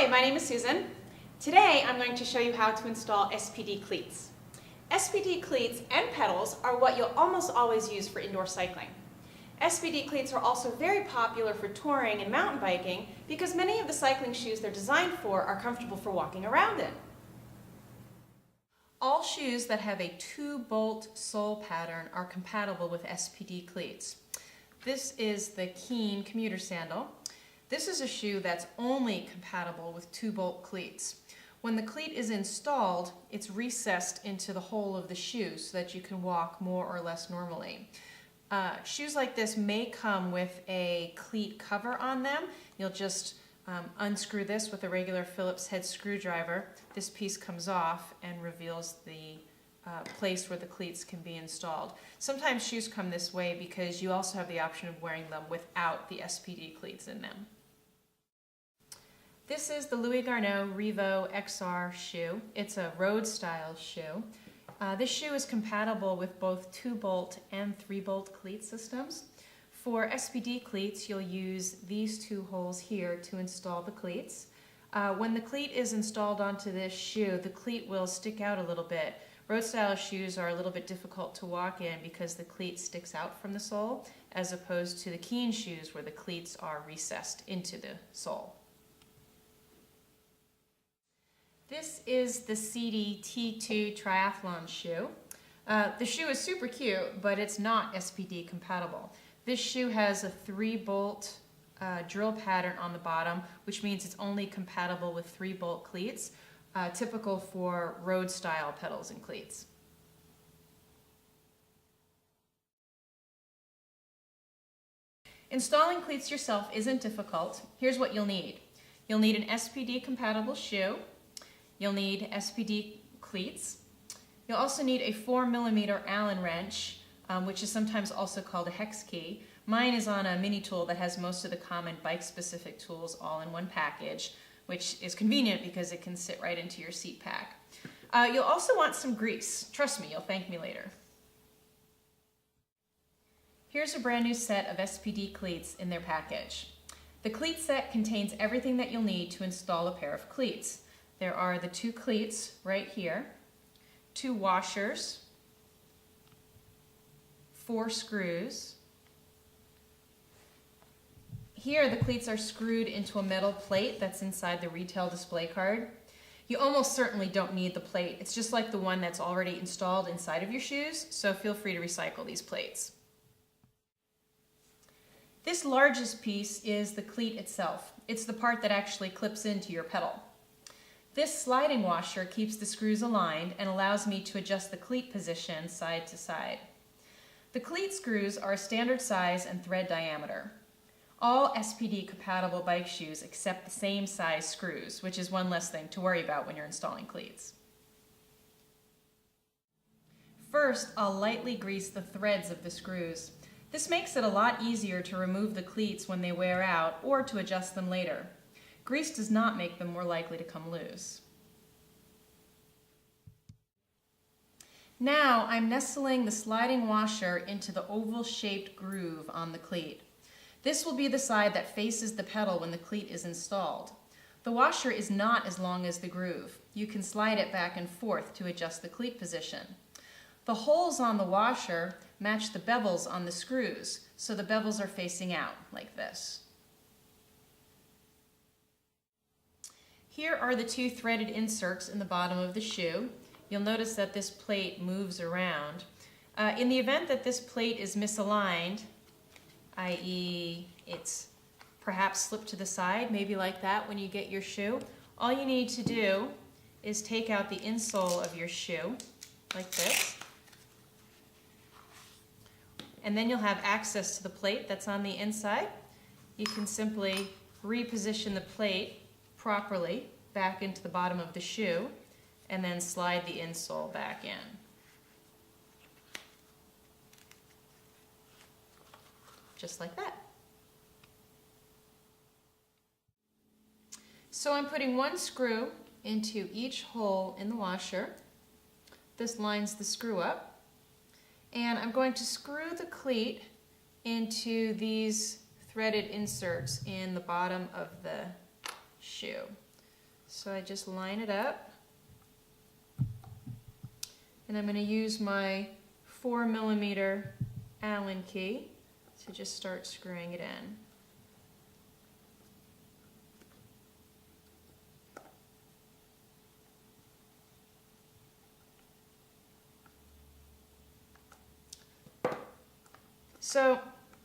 Hi, my name is Susan. Today I'm going to show you how to install SPD cleats. SPD cleats and pedals are what you'll almost always use for indoor cycling. SPD cleats are also very popular for touring and mountain biking because many of the cycling shoes they're designed for are comfortable for walking around in. All shoes that have a 2-bolt sole pattern are compatible with SPD cleats. This is the Keen commuter sandal. This is a shoe that's only compatible with 2-bolt cleats. When the cleat is installed, it's recessed into the hole of the shoe so that you can walk more or less normally. Shoes like this may come with a cleat cover on them. You'll just unscrew this with a regular Phillips head screwdriver. This piece comes off and reveals the place where the cleats can be installed. Sometimes shoes come this way because you also have the option of wearing them without the SPD cleats in them. This is the Louis Garneau Revo XR shoe. It's a road style shoe. This shoe is compatible with both 2-bolt and 3-bolt cleat systems. For SPD cleats, you'll use these 2 holes here to install the cleats. When the cleat is installed onto this shoe, the cleat will stick out a little bit. Road style shoes are a little bit difficult to walk in because the cleat sticks out from the sole, as opposed to the Keen shoes where the cleats are recessed into the sole. This is the CD T2 triathlon shoe. The shoe is super cute, but it's not SPD compatible. This shoe has a 3-bolt drill pattern on the bottom, which means it's only compatible with 3-bolt cleats, typical for road style pedals and cleats. Installing cleats yourself isn't difficult. Here's what you'll need. You'll need an SPD compatible shoe. You'll need SPD cleats. You'll also need a 4mm Allen wrench, which is sometimes also called a hex key. Mine is on a mini tool that has most of the common bike-specific tools all in one package, which is convenient because it can sit right into your seat pack. You'll also want some grease. Trust me, you'll thank me later. Here's a brand new set of SPD cleats in their package. The cleat set contains everything that you'll need to install a pair of cleats. There are the 2 cleats right here, 2 washers, 4 screws. Here the cleats are screwed into a metal plate that's inside the retail display card. You almost certainly don't need the plate. It's just like the one that's already installed inside of your shoes, so feel free to recycle these plates. This largest piece is the cleat itself. It's the part that actually clips into your pedal. This sliding washer keeps the screws aligned and allows me to adjust the cleat position side to side. The cleat screws are standard size and thread diameter. All SPD compatible bike shoes accept the same size screws, which is one less thing to worry about when you're installing cleats. First, I'll lightly grease the threads of the screws. This makes it a lot easier to remove the cleats when they wear out or to adjust them later. Grease does not make them more likely to come loose. Now I'm nestling the sliding washer into the oval-shaped groove on the cleat. This will be the side that faces the pedal when the cleat is installed. The washer is not as long as the groove. You can slide it back and forth to adjust the cleat position. The holes on the washer match the bevels on the screws, so the bevels are facing out like this. Here are the 2 threaded inserts in the bottom of the shoe. You'll notice that this plate moves around. In the event that this plate is misaligned, i.e. it's perhaps slipped to the side, maybe like that when you get your shoe, all you need to do is take out the insole of your shoe, like this, and then you'll have access to the plate that's on the inside. You can simply reposition the plate properly back into the bottom of the shoe and then slide the insole back in. Just like that. So I'm putting 1 screw into each hole in the washer. This lines the screw up. And I'm going to screw the cleat into these threaded inserts in the bottom of the shoe. So I just line it up. And I'm going to use my 4mm Allen key to just start screwing it in. So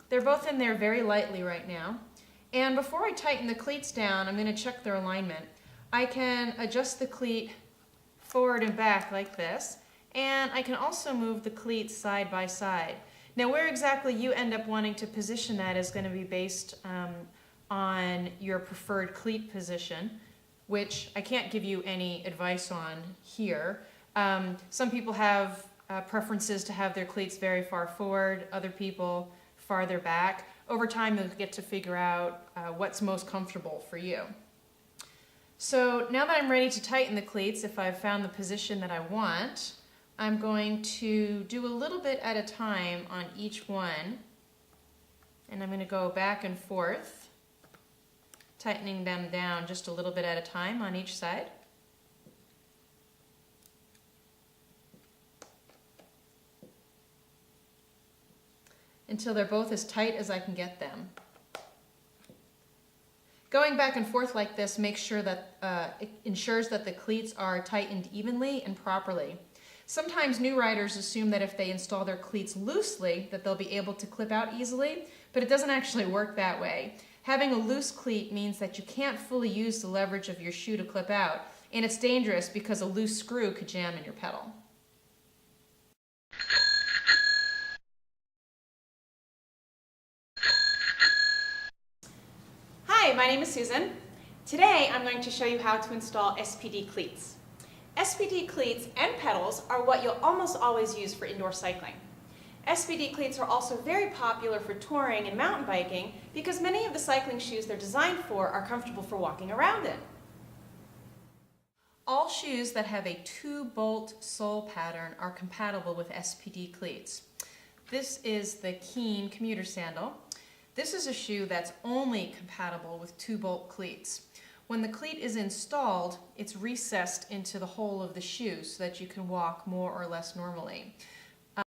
they're both in there very lightly right now. And before I tighten the cleats down, I'm going to check their alignment. I can adjust the cleat forward and back like this, and I can also move the cleats side by side. Now where exactly you end up wanting to position that is going to be based on your preferred cleat position, which I can't give you any advice on here. Some people have preferences to have their cleats very far forward, other people farther back. Over time you'll get to figure out what's most comfortable for you. So now that I'm ready to tighten the cleats, if I've found the position that I want, I'm going to do a little bit at a time on each one, and I'm going to go back and forth, tightening them down just a little bit at a time on each side. Until they're both as tight as I can get them. Going back and forth like this makes sure that it ensures that the cleats are tightened evenly and properly. Sometimes new riders assume that if they install their cleats loosely that they'll be able to clip out easily, but it doesn't actually work that way. Having a loose cleat means that you can't fully use the leverage of your shoe to clip out, and it's dangerous because a loose screw could jam in your pedal. Hi, my name is Susan. Today I'm going to show you how to install SPD cleats. SPD cleats and pedals are what you'll almost always use for indoor cycling. SPD cleats are also very popular for touring and mountain biking because many of the cycling shoes they're designed for are comfortable for walking around in. All shoes that have a 2-bolt sole pattern are compatible with SPD cleats. This is the Keen commuter sandal. This is a shoe that's only compatible with 2-bolt cleats. When the cleat is installed, it's recessed into the hole of the shoe so that you can walk more or less normally.